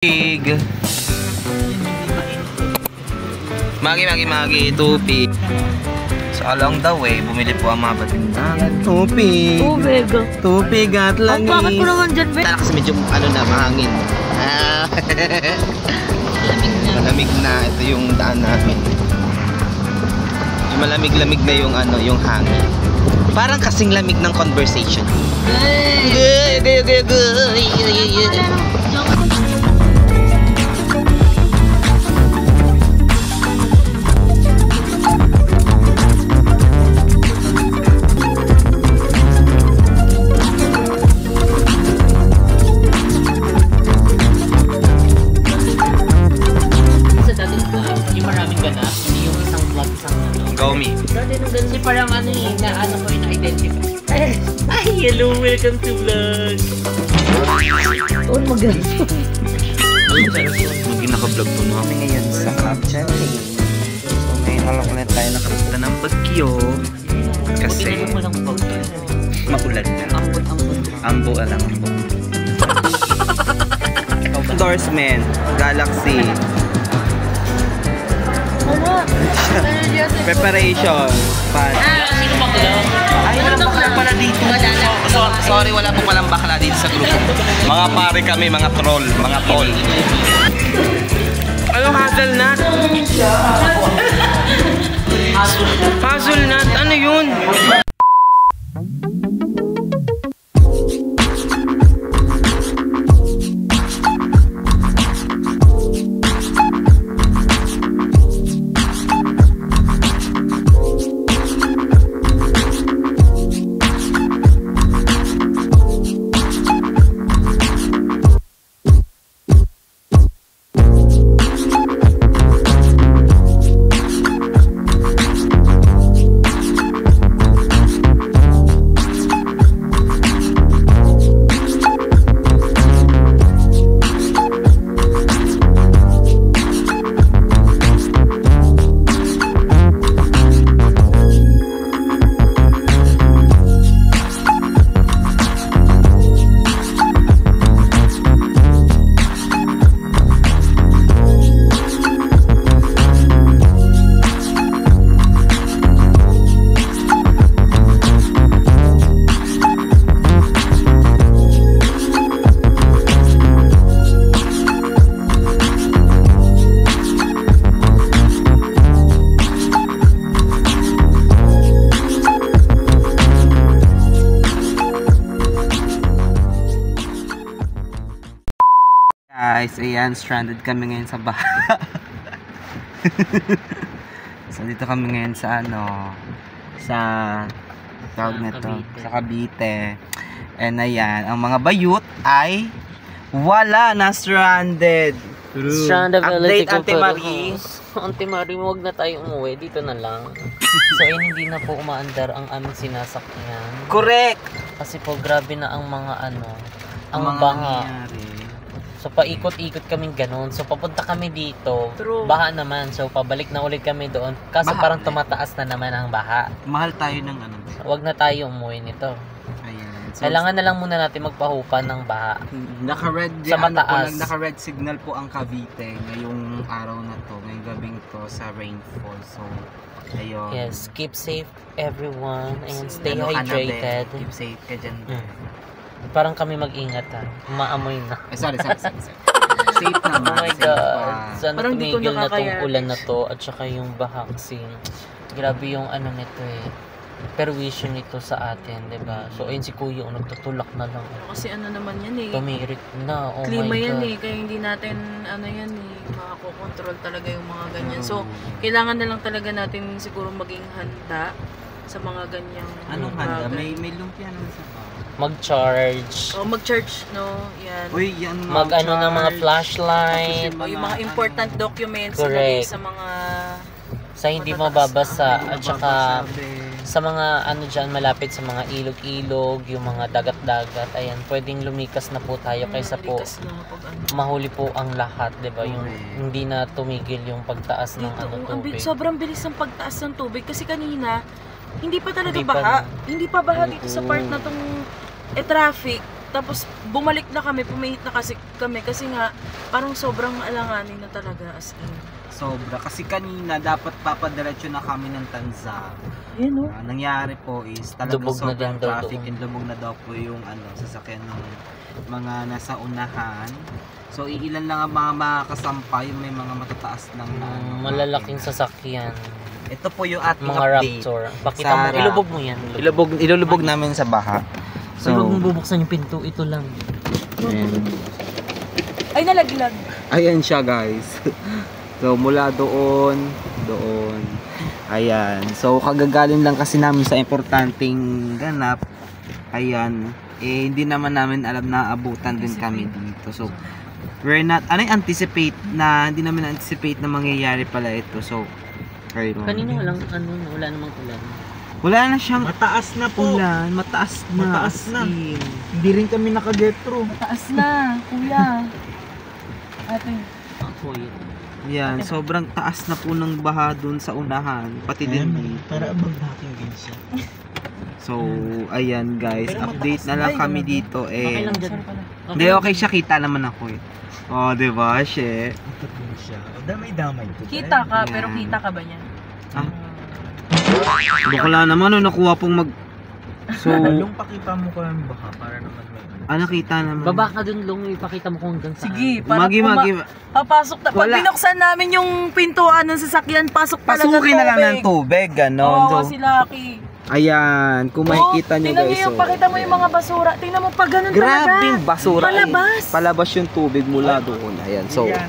Tupig. Magi, tupig. So along the way, bumili po ang mga batinda. Tupig. Tupig at langis. Bakit ko naman dyan, Ben? Kasi medyo mahangin. Malamig na. Ito yung daan namin. Yung malamig-lamig na yung hangin. Parang kasing lamig ng conversation. Gomi. Dati nung ganun parang ano eh, na ano ko yung na-identify. Ay, hello, welcome to vlog. Oh, magaling. Maging naka-vlog po namin ngayon sa Capchatting. So may alok ulit tayo nakapunta ng Baguio. Kasi maulan na. Ambo alang ambo. Endorsement, Galaxy. Preparation. Pan. Sino bakla? Ay, walang bakla pala dito. Sorry, wala po palang bakla dito sa grupo. Mga pare kami, mga troll, mga tol. Anong hazelnut? Hazelnut? Ano yun? Guys, ayan, stranded kami ngayon sa baha. So dito kami ngayon sa sa tawag nito, sa Cavite. And ayan, ang mga bayut ay wala na, stranded. Update, Ate Marie. Ate Marie, huwag na tayo umuwi, dito na lang. So ayun, hindi na po umaandar ang aming sinasakyan. Correct. Kasi po grabe na ang mga ang mga baha. nangyari. So paikot-ikot kaming ganun. So papunta kami dito. True. Baha naman. So pabalik na ulit kami doon. Kaso Baha parang ulit. tumataas na naman ang baha. Mahal tayo ng Huwag na tayo umuwi nito. Ayan. So, Kailangan na lang muna natin magpahupan ng baha. naka-red Sa mataas. naka-red signal po ang Cavite ngayong araw na to, ngayong gabing to sa rainfall. So ayun. Yes, keep safe everyone and stay Ano ka na, hydrated. Be? Keep safe ka dyan. Parang kami mag-ingat ha. Maamoy na. Sorry. Safe naman. Oh my safe God. pa. Sana Parang di ko tumigil na tong nakakaya. ulan na to at saka yung baha kasi grabe yung nito eh. Perwisyon nito sa atin, 'di ba? So ayun si Kuya nagtutulak na lang. Kasi ano naman yan eh. Tumirik na. Oh Klima my yan God. eh. Kaya hindi natin yan eh. Makakokontrol talaga yung mga ganyan. So, kailangan na lang talaga natin siguro maging handa sa mga ganyang Anong handa? bagay. May lumpia naman sa Mag-charge. O mag-church, no? Yan. Uy, yan Mag-ano ng mga flashlight. O, yung mga important documents Correct. sa mga Sa hindi mababasa at saka sa mga dyan malapit sa mga ilog-ilog, yung mga dagat-dagat, ayan, pwedeng lumikas na po tayo kaysa po likas na pag mahuli po ang lahat, 'di ba? Yung hindi na tumigil yung pagtaas ng tubig. sobrang bilis ng pagtaas ng tubig kasi kanina hindi pa talaga Hindi pa baha. na. Hindi pa baha dito sa part na tong traffic. Tapos bumalik na kami, pumihit na kasi kami kasi nga parang sobrang alanganin na talaga as in. Sobra. Kasi kanina dapat papadiretso na kami ng Tanza. Yun no? Nangyari po is talagang Lubog na sobrang din daw traffic doon. and lubog na daw po yung sasakyan ng mga nasa unahan. So iilan lang ang mga makakasampa, yung may mga matataas ng Malalaking sasakyan. Ito po yung ating Mga update. Raptor. Pakita sa mo, harap. ilubog mo yan. Ilulubog namin sa baha. So, huwag mong bubuksan yung pinto, ito lang. ayan. Ay, nalaglag. Ayan siya guys. So mula doon. Ayan. So kagagaling lang kasi namin sa importanteng ganap. Ayan. Hindi naman namin alam na abutan din kami dito. So we're not, anticipate na, hindi namin anticipate na mangyayari pala ito. So ayun. Kanina wala namang ulan. Wala na siyang Mataas na po. ulan. Mataas na. Mataas na. as in. Hindi rin kami nakaget through. Taas na, kuya. Ate. Apoy. Yan, sobrang taas na po ng baha dun sa unahan. Pati din dito. Para abag-backing din siya. So, ayan guys, Pero update mataas na lang na. kami dito Okay lang dyan. Hindi, okay siya, kita naman ako eh. Oh, di ba, she? Ito po siya. O, damay-damay po. Kita ka, Yan. pero kita ka ba niya? Ah. Bakla naman, nakuha pong So, Yung pakita mo ko yung baka para naman may... nakita naman. Baba ka dun, Long, ipakita mo kung hanggang saan. Sige, para Magi. papasok na. Pag Wala. binuksan namin yung pintuan ng sasakyan, pasok talaga Pasukin na lang ng tubig, ganon. Oo, So, si Lucky. ayan, kung makikita nyo tingnan guys. mo yung, pakita mo yung mga basura. Tingnan mo pa ganun Grabing talaga. basura. Palabas. Palabas yung tubig mula doon. Ayan, so, Yan.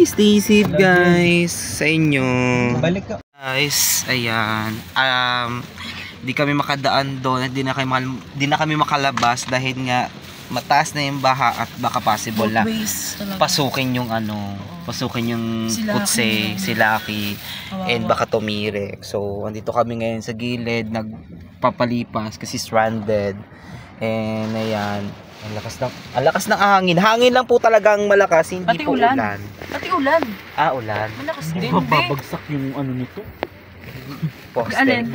stay safe guys sa inyo. Balik ka. Guys, ayan. Di kami makadaan doon at di na kami makalabas dahil nga mataas na yung baha at baka possible na pasukin yung pasukin yung Si Lucky. kutse, si Lucky, Kawawa. and baka tumirek. So, andito kami ngayon sa gilid, nagpapalipas kasi stranded. And ayan, ang lakas ng hangin. Hangin lang po talagang malakas, hindi Pati po ulan. ulan. Pati ulan. Ulan. Malakas Hindi din. ba babagsak yung ano nito? Poste. Alin?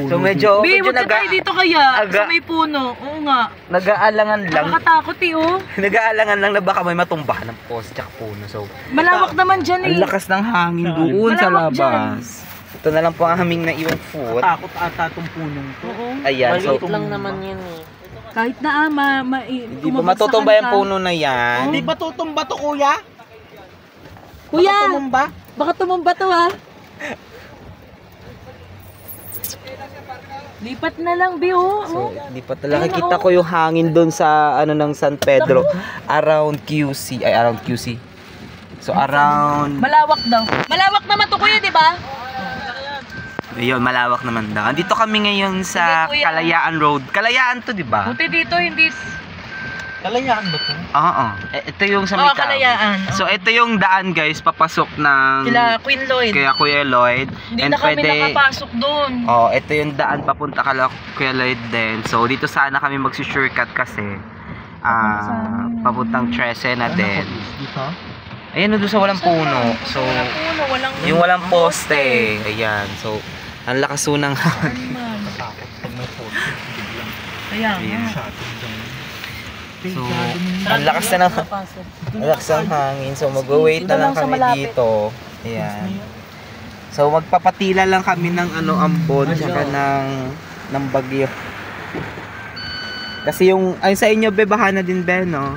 So medyo Bi, huwag ka tayo dito kaya. aga- Sa may puno. Oo nga. nag-aalangan lang. Nakakatakot eh oh. Nag-aalangan lang na baka may matumba ng poste tsaka puno. So, Malawak naman dyan ang eh. lakas ng hangin doon sa Malawak labas. Ito na lang po ang aming naiwang food. Takot ata tong punong to. Oo. Ayan, so Maliit lang naman yan eh. Kahit na hindi pa matutumba yung puno na yan. Hindi ba tutumba to, kuya? Kuya, Tumumba? baka tumumba to ha. Lipat na lang, Bi, oh. So, hindi pa talaga kita ko yung hangin doon sa ng San Pedro around QC. So around Malawak daw. Malawak naman to, kuya, di ba? ayun, malawak naman daw. Andito kami ngayon sa Sige, kuya. Kalayaan Road. Kalayaan to, di ba? Buti dito, hindi... Kalayaan ba to? Oo. Ito yung sa may tao. Kalayaan. So ito yung daan guys, papasok ng Sila, Queen Lloyd. kaya Kuya Lloyd. Hindi na kami nakapasok doon. Oh, ito yung daan papunta kala Kuya Lloyd din. So dito sana kami magsi-shortcut kasi papuntang Trece na din. Dito? Ayan doon sa walang puno. So Walang puno, walang... yung walang poste. Ayan. So ang lakas ng hangin. Takot pag may photo. Biglang Kaya nga. shutting down. So ang lakas na ng ang lakas ng hangin. So mag-wait Dito na lang lang sa kami malapit. dito. Ayan. So magpapatila lang kami ng ambon tsaka ng bagyo. Kasi yung ay sa inyo bebahan na din be no.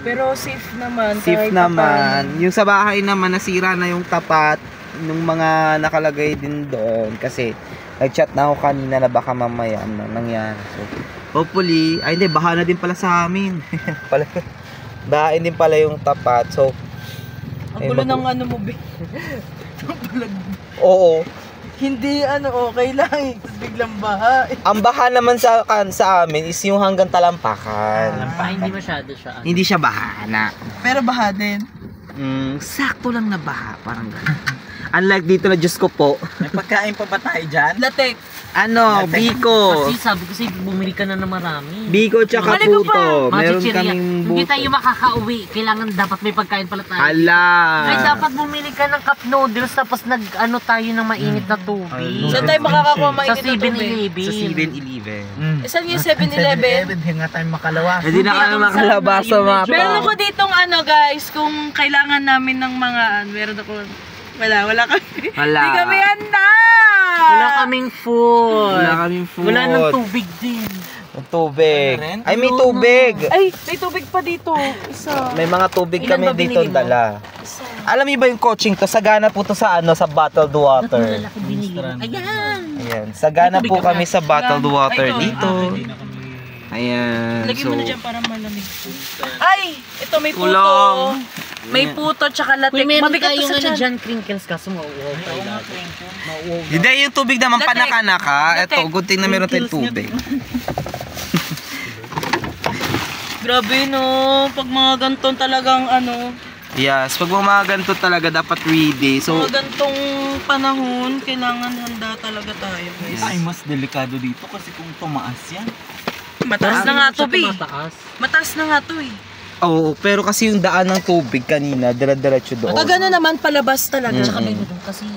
Pero safe naman. Safe kahit naman. Yung sa bahay naman nasira na yung tapat ng mga nakalagay din doon kasi nag-chat na ako kanina na baka mamaya nangyari. So hopefully, ay hindi, baha na din pala sa amin. Bahain din pala yung tapat. So Ang gulo ng ano mo, Bi. oo. Hindi okay lang. Biglang baha. Ang baha naman sa amin is yung hanggang talampakan. Hindi masyado siya. Hindi siya baha na. Pero baha din. Sakto lang na baha, parang gano'n. Unlike dito na Diyos ko po. May pagkain pa ba tayo dyan? Latek. Ano, Biko. Kasi sabi ko sa'yo, bumili ka na ng marami. Biko tsaka Balik ko puto. Meron Chicheria. kaming Hindi buto. tayo makakauwi. Kailangan dapat may pagkain pala tayo. Hala. Ay, dapat bumili ka ng cup noodles tapos nag-ano tayo ng mainit na tubig. Saan tayo makakakuha Sa mainit na tubig? 7-Eleven. Sa 7-Eleven. Saan yung 7-Eleven? Hindi nga tayo makalawas. Hindi na kami makalabas sa mapa. Meron ako ditong ano guys, kung kailangan namin ng mga, meron ako, wala kami. Wala. Hindi kami handa! Wala kaming food. Wala kaming food. Wala nang tubig din. Ang tubig. Ay, may tubig. Ay, may tubig pa dito. Isa. May mga tubig Ilan kami ba dito binili mo? dala. Isa. Alam niyo ba yung coaching to? Sagana po to sa ano, sa bottled water. Lalaki binili. Ayan. Ayan. Sagana May po tubig ka kami na. sa bottled water Ay, ito. dito. Ayan. Lagyan mo na dyan para malamig. Ay! Ito may puto. Ulam. May puto tsaka latte. Kung meron Mabigat to tayong sa ano tiyan. dyan, crinkles kaso mauuwaw tayo lahat. Hindi, yung tubig naman Latek. panaka-naka. Ito, Latek. good thing na meron tayong tubig. Grabe no. Pag mga ganton talagang ano, Yes, pag mga ganito talaga dapat ready. So, mga gantong panahon, kailangan handa talaga tayo guys. Ay, mas delikado dito kasi kung tumaas yan. Mataas na nga to, Bi. Mataas. Mataas na nga to eh. oo, pero kasi yung daan ng tubig kanina, dire-diretso doon. Pag ano naman, palabas talaga. Tsaka meron doon kasi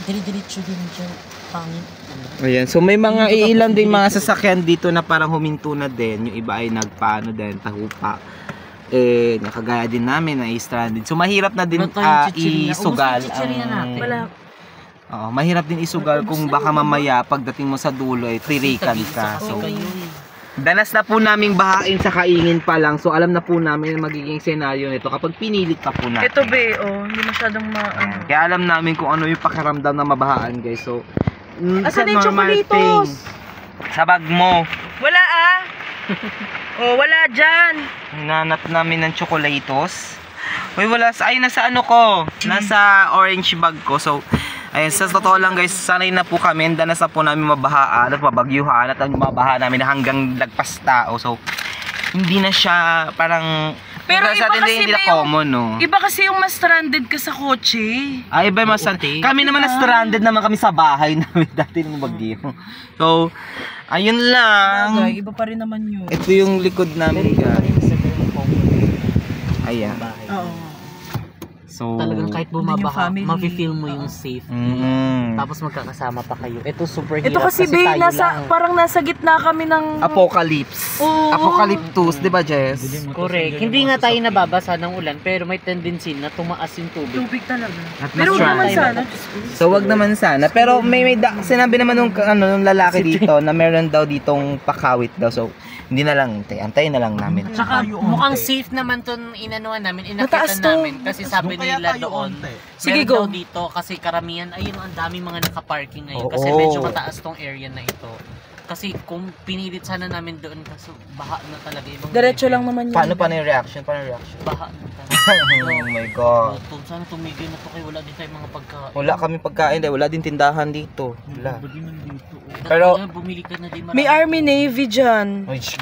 dire-diretso din dyan. Pangit. Ayan, so may mga iilan din mga sasakyan dito na parang huminto na din. Yung iba ay nagpaano din, tahupa. Eh, nakagaya din namin na stranded. So mahirap na din Wala tayong chichirya. isugal. Ubus yung chichirya natin. Wala. Oo, mahirap din isugal kung baka mamaya pagdating mo sa dulo ay tririkan ka. Kasi So, kayo. danas na po naming bahain sa kaingin pa lang. So alam na po namin ang magiging senaryo nito kapag pinilit pa po natin. Ito, Be, oh, hindi masyadong Ayan, kaya alam namin kung ano yung pakiramdam na mabahaan, guys. So, Asan sa yung normal chocolatos? thing, sa bag mo. Wala ah. Oh, wala dyan. Hinanap namin ng chocolatos. Uy, wala. Ay, nasa ano ko. Nasa orange bag ko. So, ayun, sa totoo lang guys, sanay na po kami. Danas na po namin mabahaan at mabagyuhan at ang mabaha namin na hanggang lagpas tao. So, hindi na siya parang... Pero sa iba atin kasi hindi na ba yung- common, no? Iba kasi yung mas stranded ka sa kotse. Ay, iba mas... Kami naman na stranded naman kami sa bahay namin dati ng bagyo. So, ayun lang. Iba pa rin naman yun. Ito yung likod namin, guys. Ayan. Oo. So, Talagang kahit Andun yung bumabaha, family. mafe-feel mo yung safe. Tapos magkakasama pa kayo. Ito super hirap Ito kasi, Be, tayo lang. parang nasa gitna kami ng... Apocalypse. Oo. Apocalyptus, di ba, Jess? Correct. Hindi nga tayo nababasa ng ulan pero may tendency na tumaas yung tubig. Tubig talaga. At Pero mas huwag naman dry. sana. So, wag naman sana. Pero sinabi naman nung lalaki dito na meron daw ditong pakawit daw. So, hindi na lang, antayin na lang namin. Tsaka mukhang safe naman to inanuan namin, Mataas inakyatan to. namin kasi sabi Kaya nila tayo doon. onte. Sige, Meron go. daw dito kasi karamihan, ayun ang daming mga naka-parking ngayon kasi Oo. medyo mataas tong area na ito. Kasi kung pinilit sana namin doon kasi baha na talaga. Ibang Diretso level. lang naman yun. Paano yung reaction? Baha na talaga. Oh my God. Sana tumigil na to kayo, wala din tayong mga pagkain. Wala kami pagkain dahil wala din tindahan dito. Wala. Pero Pero- bumili ka na din May Army Navy dyan. Ay, shit.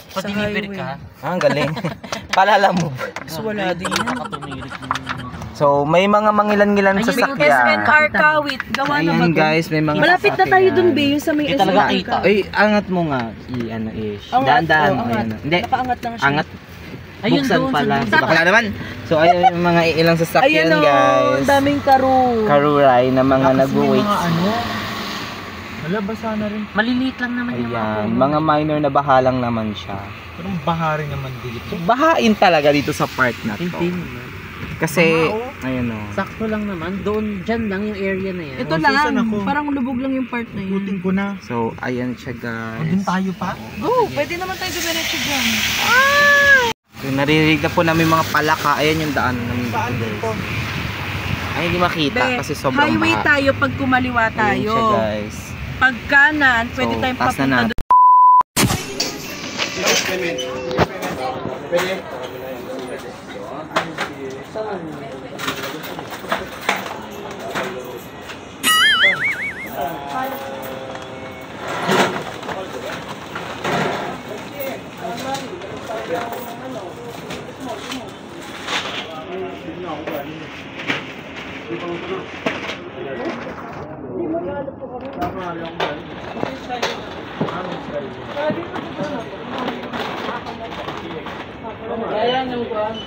pa-deliver highway. ka. Ah, ang galing. Palala mo. So, wala din yan. Nakatumilit mo. So, may mga mangilan-ngilan sa Ayun, sakyan. SNR Kawit. Gawa na ba Ayan to? guys, may mga Malapit na tayo dun, Be, yung sa may Hindi talaga SNR kita. Kawit. Ay, angat mo nga. I-ano-ish. Angat, Daan-daan. oh, angat. Ayan. Hindi. Nakaangat lang siya. Angat. Ayun Buksan doon, pala. sa Diba kala naman? So, ayun yung mga ilang sasakyan, Ayan o, guys. daming karo. Karuray na mga nag-wait. ano, wala basa na rin. Maliliit lang naman yung Ayan, mga minor na bahalang naman siya. Pero bahari naman dito. So, bahain talaga dito sa part na to. Hindi naman. Kasi, ayun o. Sakto lang naman. Doon, dyan lang yung area na yan. Ito Oh, susan lang, ako. parang lubog lang yung part na yun. Ikutin ko na. So, ayan siya, O, dun guys. tayo pa. Go, pwede naman tayo dumiretso dyan. So, naririnig na po namin mga palaka. Ayan yung daan namin Saan dito, dito? guys. Ay, hindi makita Be, kasi sobrang highway baha. tayo pag kumaliwa Ayan tayo. siya, guys. Pag kanan, pwede So, tayong taas na papunta natin. doon. Ayan yung kuwan.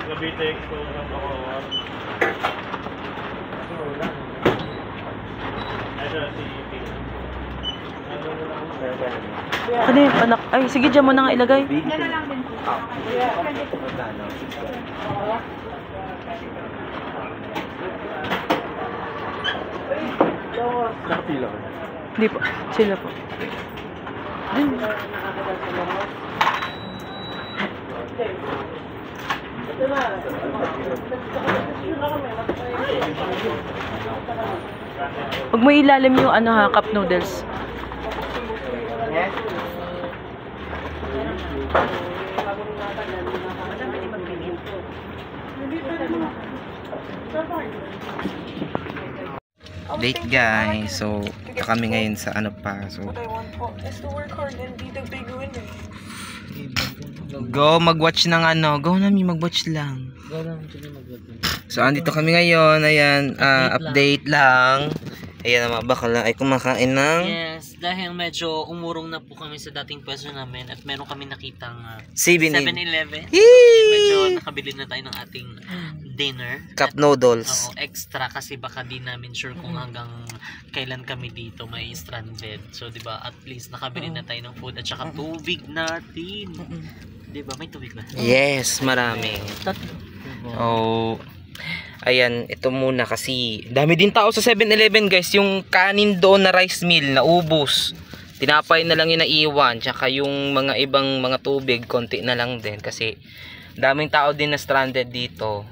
Cavite Expo ako. Ito si Ano yung anak? Ay, sige, dyan mo na nga ilagay. Hindi po. Sila po. Dun. Huwag mo ilalim yung ano ha, cup noodles. Date guys. So, kami ngayon sa ano pa. So, What I want po is to work hard and be the big winner. go mag-watch ng ano. Go namin mag-watch lang. So, andito kami ngayon. Ayan, update lang. Ayan, mga bakla ay kumakain ng Yes, dahil medyo umurong na po kami sa dating pwesto namin at meron kami nakitang 7-Eleven. 7-Eleven. Medyo nakabili na tayo ng ating dinner. Cup noodles. Oo, extra kasi baka di namin sure kung hanggang kailan kami dito may stranded. So, di ba, at least nakabili na tayo ng food at saka tubig natin. Di ba, may tubig ba? Yes, marami. Oh, ayan, ito muna kasi dami din tao sa 7-Eleven guys. Yung kanin doon na rice meal na ubos. Tinapay na lang yung naiwan. Tsaka yung mga ibang mga tubig, konti na lang din. Kasi daming tao din na stranded dito.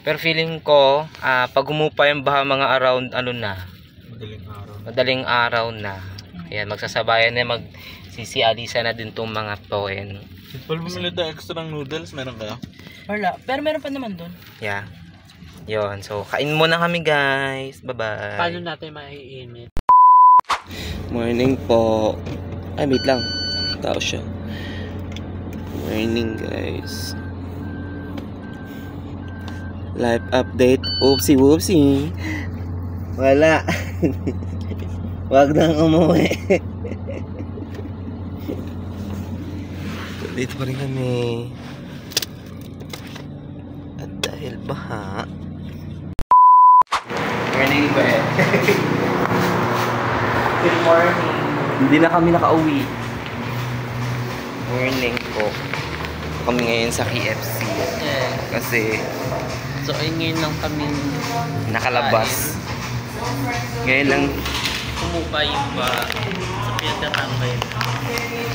Pero feeling ko, pag humupa yung baha mga around ano na, madaling araw na. Ayan, magsasabayan na magsisialisa na din tong mga to. And, Pag bumili tayo extra noodles, meron kaya? Wala. Pero meron pa naman doon. yeah. Yun, so kain muna kami guys. Bye-bye. Paano natin maiinit? Morning po. Ay, wait lang. Tao siya. Morning guys. Live update. Oopsie whoopsie. Wala. Wag nang umuwi. Dito pa rin kami. At dahil baha. Morning ba eh? Good morning. Hindi na kami nakauwi. Morning po. Kami ngayon sa KFC. Yeah. Kasi So, ayun ngayon lang kami nakalabas. Ngayon lang, kumupa yung ba sa pinagtatambay.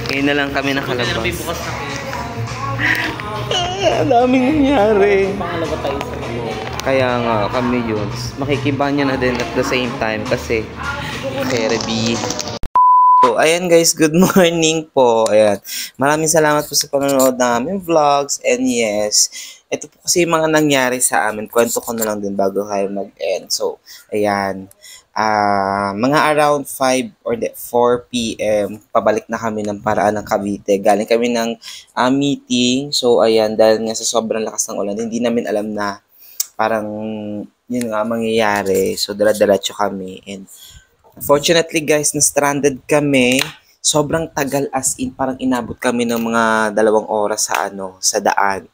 ngayon na lang kami Buti na may nakalabas. bukas na kayo. Ang daming nangyari. Pangalawa tayo sa mga. Kaya nga kami yun. Makikibanya na din at the same time kasi therapy. So, ayan guys, good morning po. Ayan. Maraming salamat po sa panonood ng aming vlogs. And yes, ito po kasi yung mga nangyari sa amin. Kwento ko na lang din bago kayo mag-end. So, ayan. Mga around 5 or 4 p.m. pabalik na kami ng Paraan ng Cavite. Galing kami ng meeting. So, ayan, dahil nga sa sobrang lakas ng ulan, hindi namin alam na parang yun nga mangyayari. So, dala-dalatso kami. And unfortunately, guys, na-stranded kami. Sobrang tagal as in, parang inabot kami ng mga 2 oras sa daan.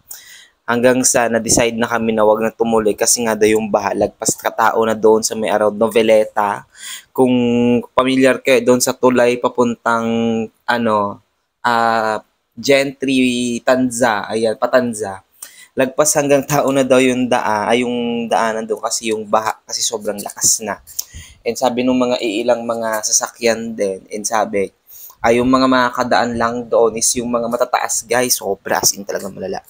Hanggang sa na-decide na kami na wag na tumuloy kasi nga daw yung baha, lagpas katao na doon sa may around Noveleta. Kung familiar kayo doon sa tulay papuntang Gentry, Tanza, ayan, Patanza. Lagpas hanggang tao na daw yung daanan doon kasi yung baha kasi sobrang lakas na. And sabi nung mga iilang mga sasakyan din, and sabi, yung mga makakadaan lang doon is yung mga matataas guys, sobra as in talagang malala.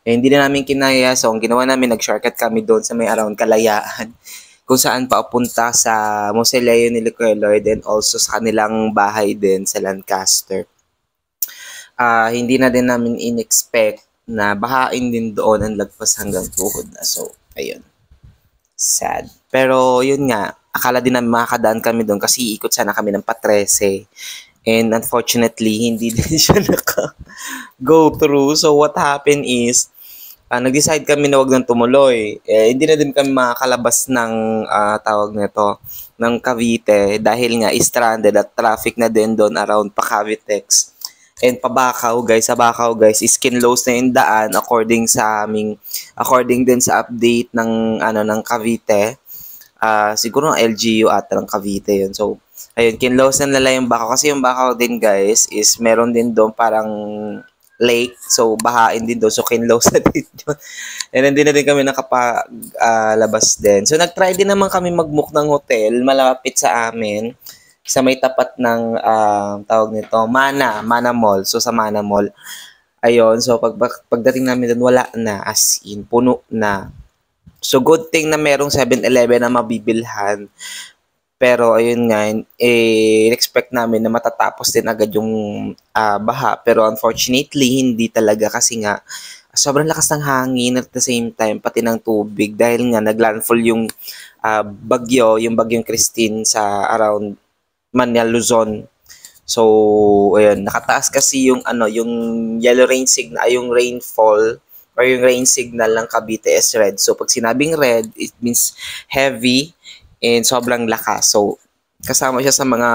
Eh, hindi na namin kinaya. So, ang ginawa namin, nag-shortcut kami doon sa may around Kalayaan. Kung saan papunta sa Mausoleo ni Liquelord and also sa kanilang bahay din sa Lancaster. hindi na din namin in-expect na bahain din doon ang lagpas hanggang tuhod na. So, ayun. Sad. Pero yun nga, akala din namin makakadaan kami doon kasi ikot sana kami ng Pa-13. And unfortunately, hindi din siya naka-go through. So what happened is, nag-decide kami na wag nang tumuloy. Hindi na din kami makakalabas ng tawag nito, ng Cavite dahil nga stranded at traffic na din doon around pa Cavitex. And Pabacao guys, sa Bacau guys, is kinlose na yung daan according din sa update ng ng Cavite. Siguro ng LGU ata ng Cavite yun. So, ayun, kinlose na nila yung Bacau kasi yung Bacau din guys is meron din doon parang lake. So, bahain din doon. So, kinlose na din yun. And hindi na din kami nakapalabas din. So, nag-try din naman kami mag-book ng hotel malapit sa amin sa may tapat ng tawag nito, Mana Mall. So, sa Mana Mall. Ayun. So, pagdating namin doon, wala na. As in, puno na. So, good thing na merong 7-Eleven na mabibilhan. Pero, ayun nga, expect namin na matatapos din agad yung baha. Pero, unfortunately, hindi talaga kasi nga, sobrang lakas ng hangin at the same time, pati ng tubig. Dahil nga, naglandfall yung bagyong Christine sa around Manila, Luzon. So, ayun, nakataas kasi yung yung yellow rain signal, yung rainfall or yung rain signal ng Cavite is red. So, pag sinabing red, it means heavy and sobrang lakas. So, kasama siya sa mga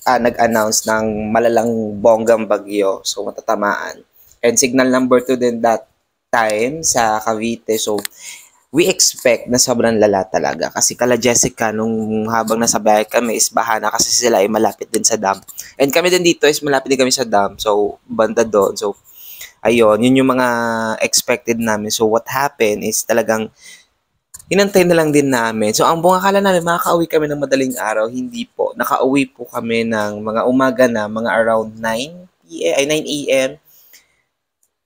nag-announce ng malalang bonggang bagyo. So, matatamaan. And signal number 2 din that time sa Cavite. So, we expect na sobrang lala talaga. Kasi kala Jessica, nung habang nasa bahay kami, is bahana kasi sila ay malapit din sa dam. And kami din dito is malapit din kami sa dam. So, banda doon. So, ayun, yun yung mga expected namin. So, what happened is talagang inantay na lang din namin. So, ang buong akala namin, makaka-uwi kami ng madaling araw. Hindi po. Nakauwi po kami ng mga umaga na, mga around 9 a.m.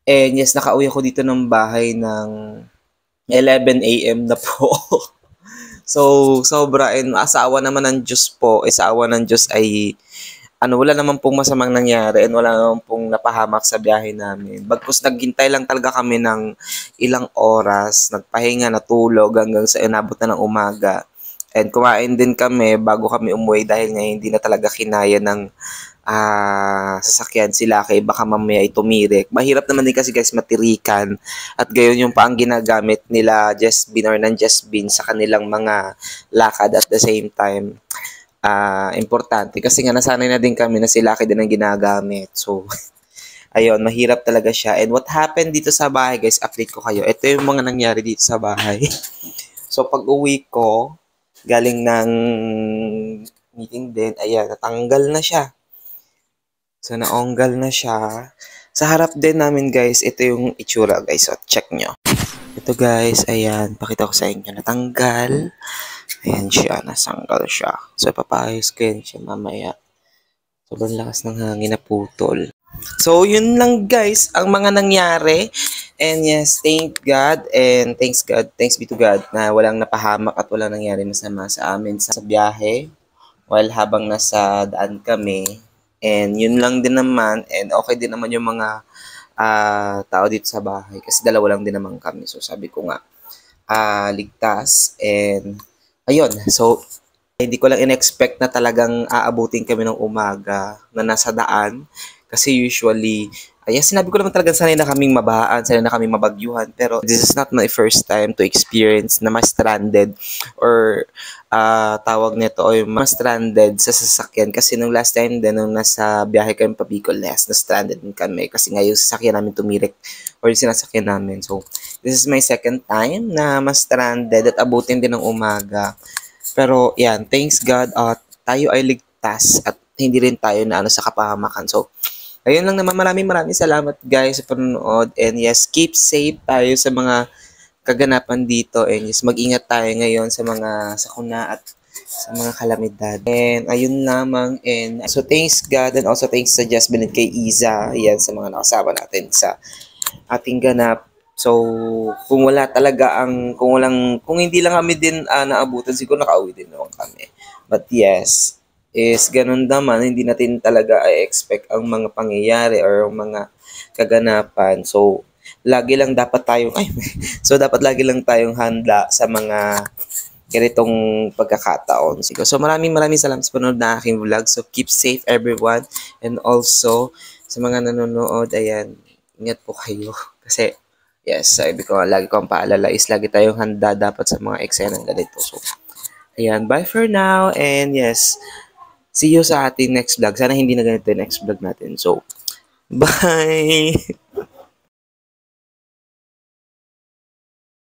And yes, nakauwi ako dito ng bahay ng 11 a.m. na po. So, sobra. And asawa naman ng Diyos po. Asawa ng Diyos ay wala naman pong masamang nangyari and wala naman pong napahamak sa biyahe namin. Bagkus naghintay lang talaga kami ng ilang oras, nagpahinga, natulog hanggang sa inabot na ng umaga. And kumain din kami bago kami umuwi dahil nga hindi na talaga kinaya ng sasakyan sila kay baka mamaya ay tumirik. Mahirap naman din kasi guys matirikan at gayon yung pa ang ginagamit nila Jessbin or ng Jessbin sa kanilang mga lakad at the same time. Importante kasi nga nasanay na din kami na si Lucky din ang ginagamit. So, ayun, mahirap talaga siya. And what happened dito sa bahay, guys, update ko kayo. Ito yung mga nangyari dito sa bahay. So, pag uwi ko, galing ng meeting din, ayan, natanggal na siya. So, naonggal na siya. Sa harap din namin, guys, ito yung itsura, guys. So, check nyo. Ito, guys, ayan, pakita ko sa inyo. Natanggal. Ayan siya, nasanggal siya. So, papayos ko yan siya mamaya. Sobrang lakas ng hangin na putol. So, yun lang guys, ang mga nangyari. And yes, thank God and thanks be to God na walang napahamak at walang nangyari masama sa amin sa biyahe while habang nasa daan kami. And yun lang din naman and okay din naman yung mga tao dito sa bahay kasi dalawa lang din naman kami. So, sabi ko nga, ligtas and ayun, so hindi ko lang in-expect na talagang aabutin kami ng umaga na nasa daan. Kasi usually, sinabi ko naman talagang sanay na kaming mabahaan, sanay na kaming mabagyuhan. Pero this is not my first time to experience na ma-stranded or tawag nito o ma-stranded sa sasakyan. Kasi nung last time din, nung nasa biyahe kami pa Bicol, na-stranded din kami. Kasi nga yung sasakyan namin tumirik or yung sinasakyan namin. So, this is my second time na ma-stranded at abutin din ng umaga. Pero yan, thanks God at tayo ay ligtas at hindi rin tayo na sa kapahamakan. So, ayun lang naman, maraming salamat guys sa panonood. And yes, keep safe tayo sa mga kaganapan dito. And yes, mag-ingat tayo ngayon sa mga sakuna at sa mga kalamidad. And ayun lamang. And so thanks God and also thanks sa Jasmine and kay Iza. Yan sa mga nakasama natin sa ating ganap. So, kung wala talaga kung hindi lang kami din naabutan, siguro nakauwi din naman kami. But yes, is ganun naman, hindi natin talaga i-expect ang mga pangyayari or ang mga kaganapan. So, lagi lang dapat tayong, so dapat lagi lang tayong handa sa mga ganitong pagkakataon. So, maraming salamat sa panonood na aking vlog. So, keep safe everyone. And also, sa mga nanonood, ayan, ingat po kayo. Kasi, yes, sabi ko nga, lagi ko ang paalala is lagi tayong handa dapat sa mga eksenang ganito. So, ayan, bye for now. And yes, see you sa ating next vlog. Sana hindi na ganito yung next vlog natin. So, bye!